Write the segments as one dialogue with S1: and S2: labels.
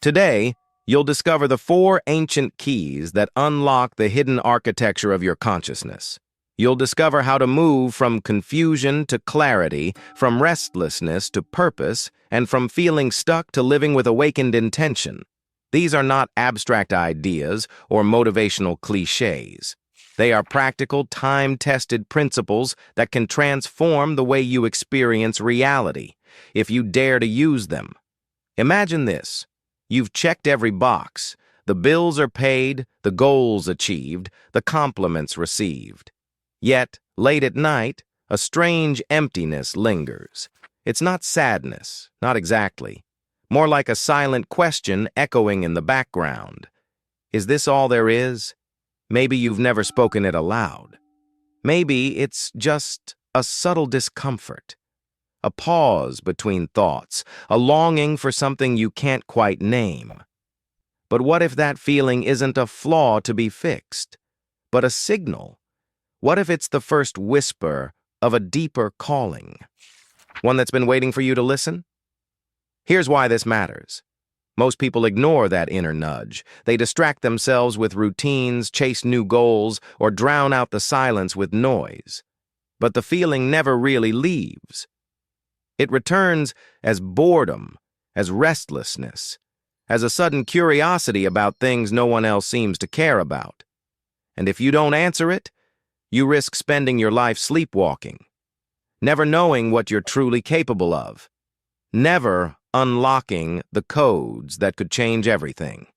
S1: Today, you'll discover the 4 ancient keys that unlock the hidden architecture of your consciousness. You'll discover how to move from confusion to clarity, from restlessness to purpose, and from feeling stuck to living with awakened intention. These are not abstract ideas or motivational cliches. They are practical, time-tested principles that can transform the way you experience reality, if you dare to use them. Imagine this. You've checked every box. The bills are paid, the goals achieved, the compliments received. Yet, late at night, a strange emptiness lingers. It's not sadness, not exactly. More like a silent question echoing in the background. Is this all there is? Maybe you've never spoken it aloud. Maybe it's just a subtle discomfort. A pause between thoughts, a longing for something you can't quite name. But what if that feeling isn't a flaw to be fixed, but a signal? What if it's the first whisper of a deeper calling? One that's been waiting for you to listen? Here's why this matters. Most people ignore that inner nudge. They distract themselves with routines, chase new goals, or drown out the silence with noise. But the feeling never really leaves. It returns as boredom, as restlessness, as a sudden curiosity about things no one else seems to care about. And if you don't answer it, you risk spending your life sleepwalking, never knowing what you're truly capable of, never unlocking the codes that could change everything.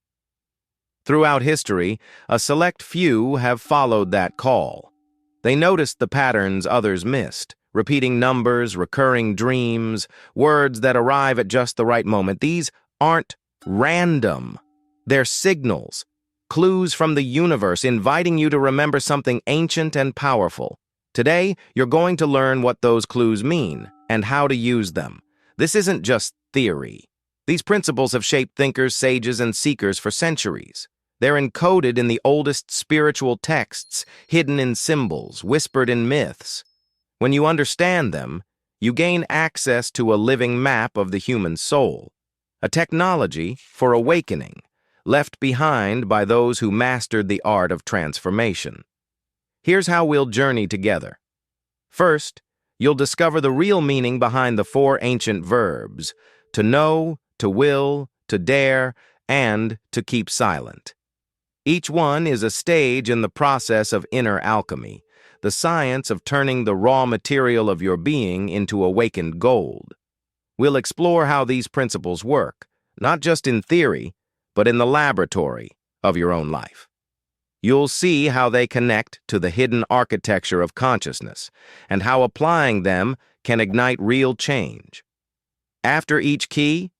S1: Throughout history, a select few have followed that call. They noticed the patterns others missed. Repeating numbers, recurring dreams, words that arrive at just the right moment. These aren't random. They're signals, clues from the universe inviting you to remember something ancient and powerful. Today, you're going to learn what those clues mean and how to use them. This isn't just theory. These principles have shaped thinkers, sages, and seekers for centuries. They're encoded in the oldest spiritual texts, hidden in symbols, whispered in myths. When you understand them, you gain access to a living map of the human soul, a technology for awakening, left behind by those who mastered the art of transformation. Here's how we'll journey together. First, you'll discover the real meaning behind the 4 ancient verbs: to know, to will, to dare, and to keep silent. Each one is a stage in the process of inner alchemy, the science of turning the raw material of your being into awakened gold. We'll explore how these principles work, not just in theory, but in the laboratory of your own life. You'll see how they connect to the hidden architecture of consciousness, and how applying them can ignite real change. After each key,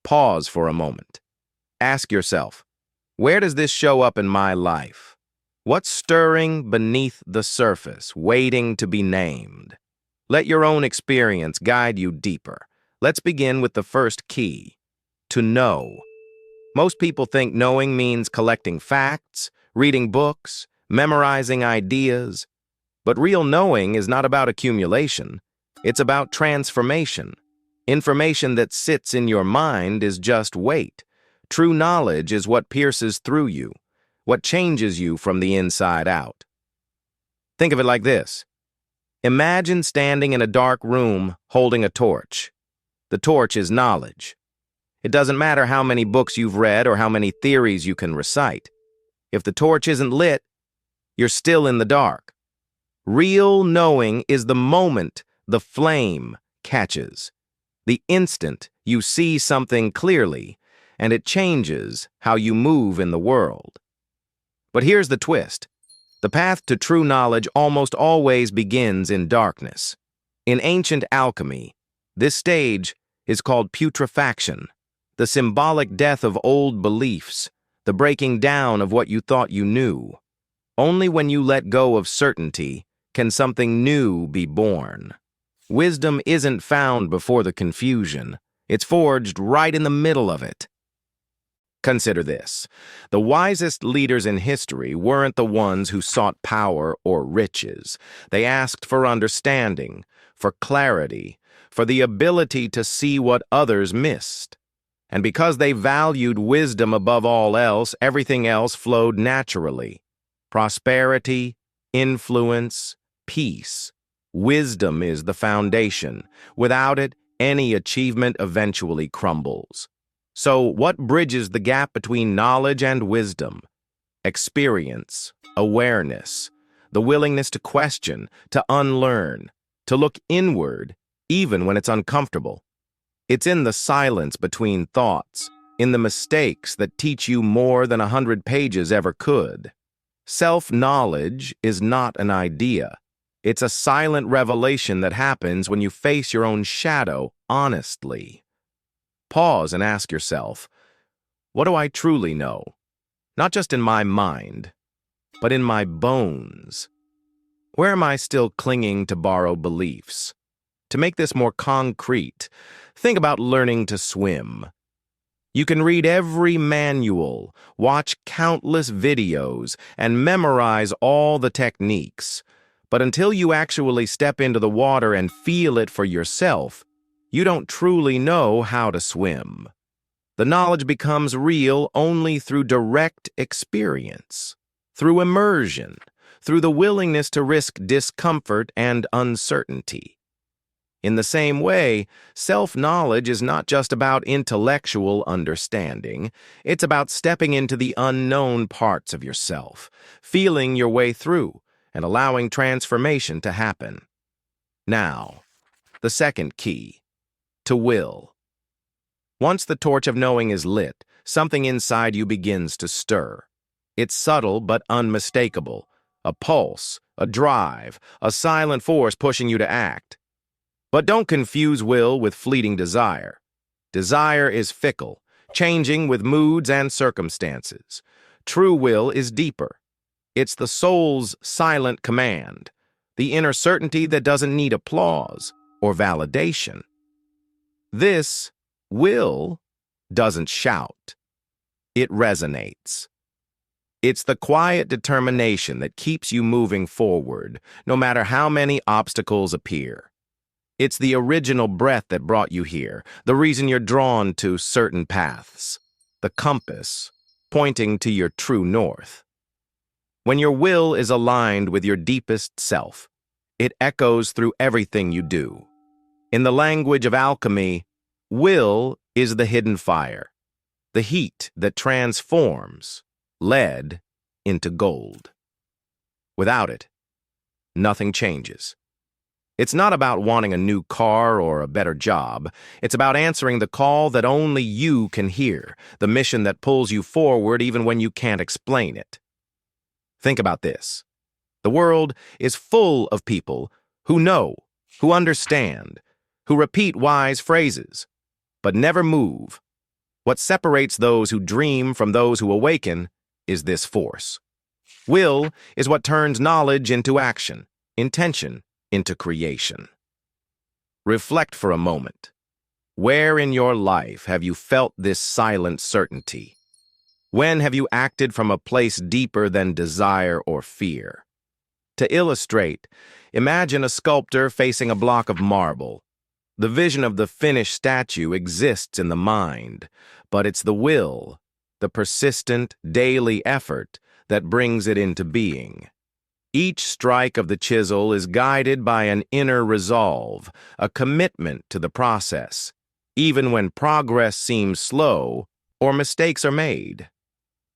S1: pause for a moment. Ask yourself, where does this show up in my life? What's stirring beneath the surface, waiting to be named? Let your own experience guide you deeper. Let's begin with the first key: to know. Most people think knowing means collecting facts, reading books, memorizing ideas. But real knowing is not about accumulation. It's about transformation. Information that sits in your mind is just weight. True knowledge is what pierces through you, what changes you from the inside out. Think of it like this. Imagine standing in a dark room holding a torch. The torch is knowledge. It doesn't matter how many books you've read or how many theories you can recite. If the torch isn't lit, you're still in the dark. Real knowing is the moment the flame catches, the instant you see something clearly, and it changes how you move in the world. But here's the twist. The path to true knowledge almost always begins in darkness. In ancient alchemy, this stage is called putrefaction, the symbolic death of old beliefs, the breaking down of what you thought you knew. Only when you let go of certainty can something new be born. Wisdom isn't found before the confusion. It's forged right in the middle of it. Consider this. The wisest leaders in history weren't the ones who sought power or riches. They asked for understanding, for clarity, for the ability to see what others missed. And because they valued wisdom above all else, everything else flowed naturally. Prosperity, influence, peace. Wisdom is the foundation. Without it, any achievement eventually crumbles. So, what bridges the gap between knowledge and wisdom? Experience, awareness, the willingness to question, to unlearn, to look inward, even when it's uncomfortable. It's in the silence between thoughts, in the mistakes that teach you more than 100 pages ever could. Self-knowledge is not an idea. It's a silent revelation that happens when you face your own shadow honestly. Pause and ask yourself, what do I truly know? Not just in my mind, but in my bones. Where am I still clinging to borrowed beliefs? To make this more concrete, think about learning to swim. You can read every manual, watch countless videos, and memorize all the techniques. But until you actually step into the water and feel it for yourself, you don't truly know how to swim. The knowledge becomes real only through direct experience, through immersion, through the willingness to risk discomfort and uncertainty. In the same way, self-knowledge is not just about intellectual understanding. It's about stepping into the unknown parts of yourself, feeling your way through, and allowing transformation to happen. Now, the second key, to will. Once the torch of knowing is lit, something inside you begins to stir. It's subtle but unmistakable, a pulse, a drive, a silent force pushing you to act. But don't confuse will with fleeting desire. Desire is fickle, changing with moods and circumstances. True will is deeper. It's the soul's silent command, the inner certainty that doesn't need applause or validation. This will doesn't shout. It resonates. It's the quiet determination that keeps you moving forward, no matter how many obstacles appear. It's the original breath that brought you here, the reason you're drawn to certain paths, the compass pointing to your true north. When your will is aligned with your deepest self, it echoes through everything you do. In the language of alchemy, will is the hidden fire, the heat that transforms lead into gold. Without it, nothing changes. It's not about wanting a new car or a better job. It's about answering the call that only you can hear, the mission that pulls you forward even when you can't explain it. Think about this. The world is full of people who know, who understand, who repeat wise phrases, but never move. What separates those who dream from those who awaken is this force. Will is what turns knowledge into action, intention into creation. Reflect for a moment. Where in your life have you felt this silent certainty? When have you acted from a place deeper than desire or fear? To illustrate, imagine a sculptor facing a block of marble. The vision of the finished statue exists in the mind, but it's the will, the persistent, daily effort that brings it into being. Each strike of the chisel is guided by an inner resolve, a commitment to the process, even when progress seems slow or mistakes are made.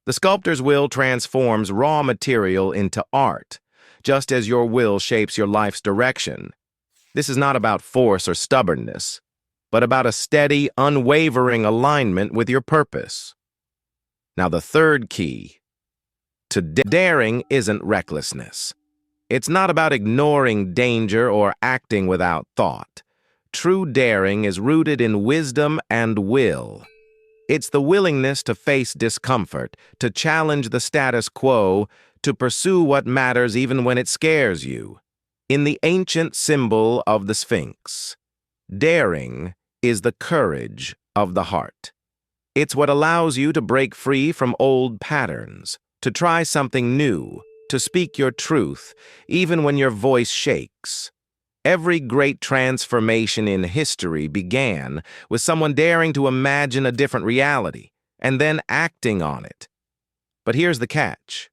S1: The sculptor's will transforms raw material into art, just as your will shapes your life's direction. This is not about force or stubbornness, but about a steady, unwavering alignment with your purpose. Now, the third key to daring isn't recklessness. It's not about ignoring danger or acting without thought. True daring is rooted in wisdom and will. It's the willingness to face discomfort, to challenge the status quo, to pursue what matters even when it scares you. In the ancient symbol of the Sphinx, daring is the courage of the heart. It's what allows you to break free from old patterns, to try something new, to speak your truth, even when your voice shakes. Every great transformation in history began with someone daring to imagine a different reality and then acting on it. But here's the catch.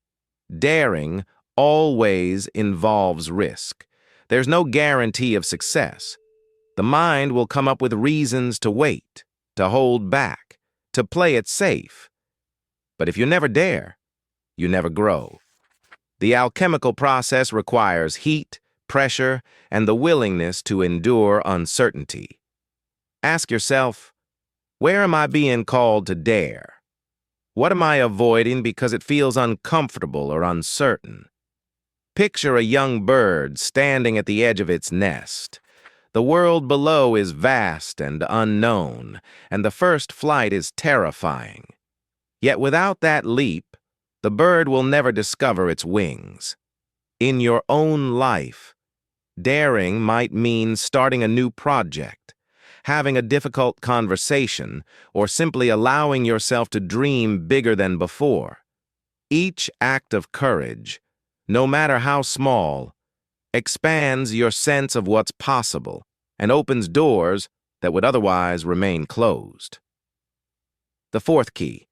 S1: Daring always involves risk. There's no guarantee of success. The mind will come up with reasons to wait, to hold back, to play it safe. But if you never dare, you never grow. The alchemical process requires heat, pressure, and the willingness to endure uncertainty. Ask yourself, where am I being called to dare? What am I avoiding because it feels uncomfortable or uncertain? Picture a young bird standing at the edge of its nest. The world below is vast and unknown, and the first flight is terrifying. Yet without that leap, the bird will never discover its wings. In your own life, daring might mean starting a new project, having a difficult conversation, or simply allowing yourself to dream bigger than before. Each act of courage, no matter how small, expands your sense of what's possible and opens doors that would otherwise remain closed. The fourth key,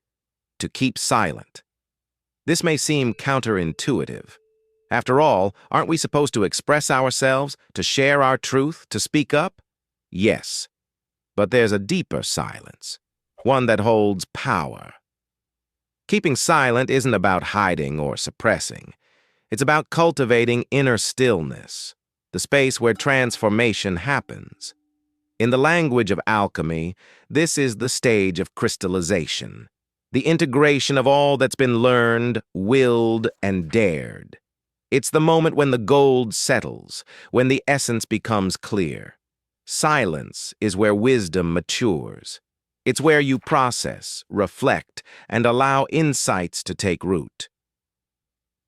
S1: to keep silent. This may seem counterintuitive. After all, aren't we supposed to express ourselves, to share our truth, to speak up? Yes, but there's a deeper silence, one that holds power. Keeping silent isn't about hiding or suppressing. It's about cultivating inner stillness, the space where transformation happens. In the language of alchemy, this is the stage of crystallization, the integration of all that's been learned, willed, and dared. It's the moment when the gold settles, when the essence becomes clear. Silence is where wisdom matures. It's where you process, reflect, and allow insights to take root.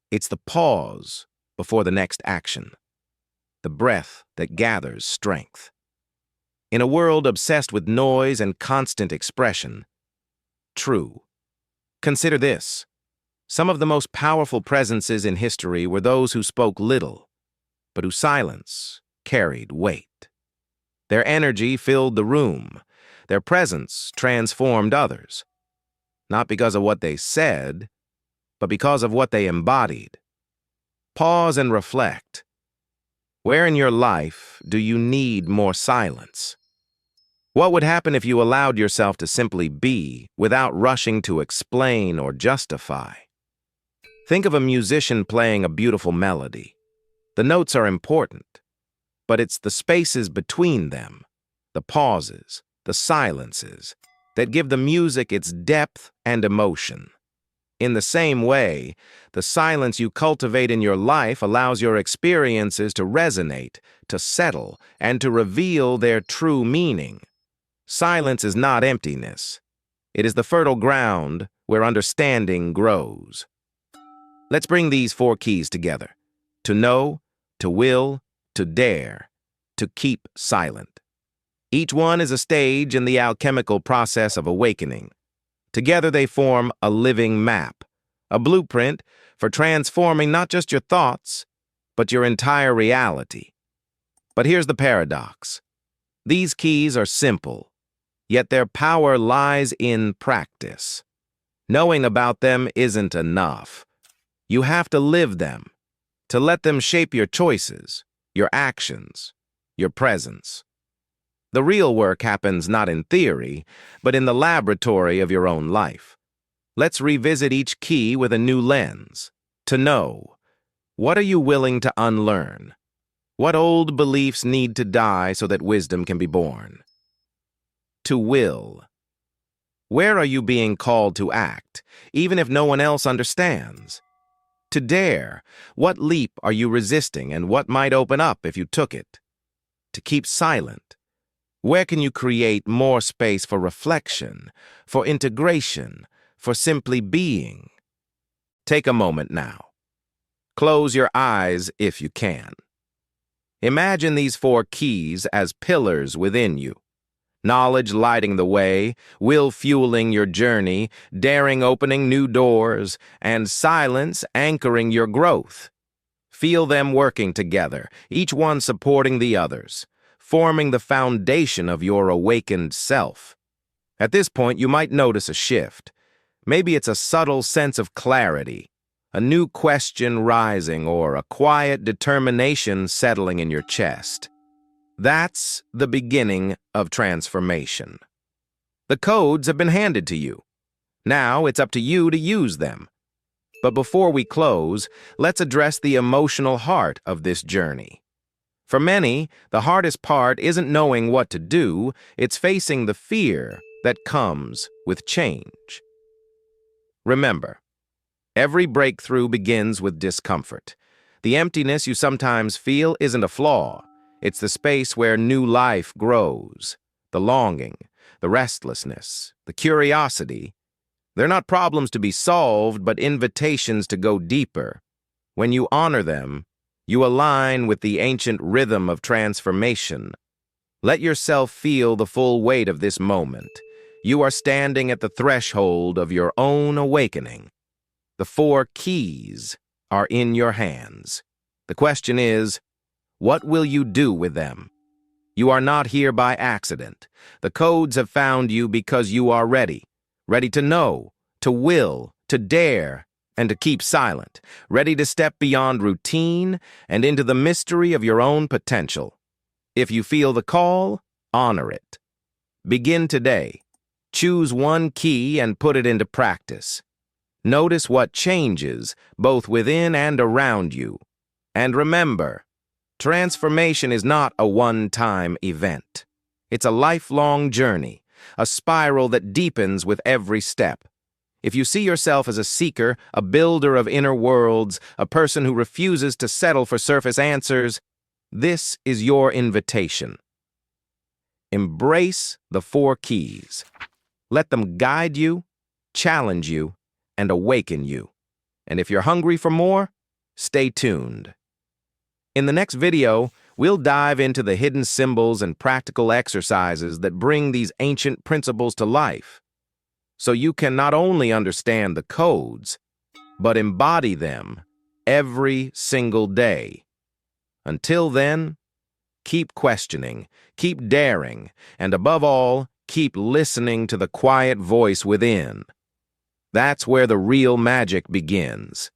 S1: It's the pause before the next action, the breath that gathers strength. In a world obsessed with noise and constant expression, true. Consider this. Some of the most powerful presences in history were those who spoke little, but whose silence carried weight. Their energy filled the room. Their presence transformed others, not because of what they said, but because of what they embodied. Pause and reflect. Where in your life do you need more silence? What would happen if you allowed yourself to simply be without rushing to explain or justify? Think of a musician playing a beautiful melody. The notes are important, but it's the spaces between them, the pauses, the silences, that give the music its depth and emotion. In the same way, the silence you cultivate in your life allows your experiences to resonate, to settle, and to reveal their true meaning. Silence is not emptiness. It is the fertile ground where understanding grows. Let's bring these four keys together: to know, to will, to dare, to keep silent. Each one is a stage in the alchemical process of awakening. Together they form a living map, a blueprint for transforming not just your thoughts, but your entire reality. But here's the paradox. These keys are simple, yet their power lies in practice. Knowing about them isn't enough. You have to live them, to let them shape your choices, your actions, your presence. The real work happens not in theory, but in the laboratory of your own life. Let's revisit each key with a new lens. To know. What are you willing to unlearn? What old beliefs need to die so that wisdom can be born? To will. Where are you being called to act, even if no one else understands? To dare. What leap are you resisting and what might open up if you took it? To keep silent. Where can you create more space for reflection, for integration, for simply being? Take a moment now. Close your eyes if you can. Imagine these four keys as pillars within you. Knowledge lighting the way, will fueling your journey, daring opening new doors, and silence anchoring your growth. Feel them working together, each one supporting the others, forming the foundation of your awakened self. At this point, you might notice a shift. Maybe it's a subtle sense of clarity, a new question rising, or a quiet determination settling in your chest. That's the beginning of transformation. The codes have been handed to you. Now it's up to you to use them. But before we close, let's address the emotional heart of this journey. For many, the hardest part isn't knowing what to do, it's facing the fear that comes with change. Remember, every breakthrough begins with discomfort. The emptiness you sometimes feel isn't a flaw. It's the space where new life grows. The longing, the restlessness, the curiosity. They're not problems to be solved, but invitations to go deeper. When you honor them, you align with the ancient rhythm of transformation. Let yourself feel the full weight of this moment. You are standing at the threshold of your own awakening. The 4 keys are in your hands. The question is, what will you do with them? You are not here by accident. The codes have found you because you are ready. Ready to know, to will, to dare, and to keep silent. Ready to step beyond routine and into the mystery of your own potential. If you feel the call, honor it. Begin today. Choose one key and put it into practice. Notice what changes, both within and around you. And remember, transformation is not a one-time event. It's a lifelong journey, a spiral that deepens with every step. If you see yourself as a seeker, a builder of inner worlds, a person who refuses to settle for surface answers, this is your invitation. Embrace the 4 keys. Let them guide you, challenge you, and awaken you. And if you're hungry for more, stay tuned. In the next video, we'll dive into the hidden symbols and practical exercises that bring these ancient principles to life, so you can not only understand the codes, but embody them every single day. Until then, keep questioning, keep daring, and above all, keep listening to the quiet voice within. That's where the real magic begins.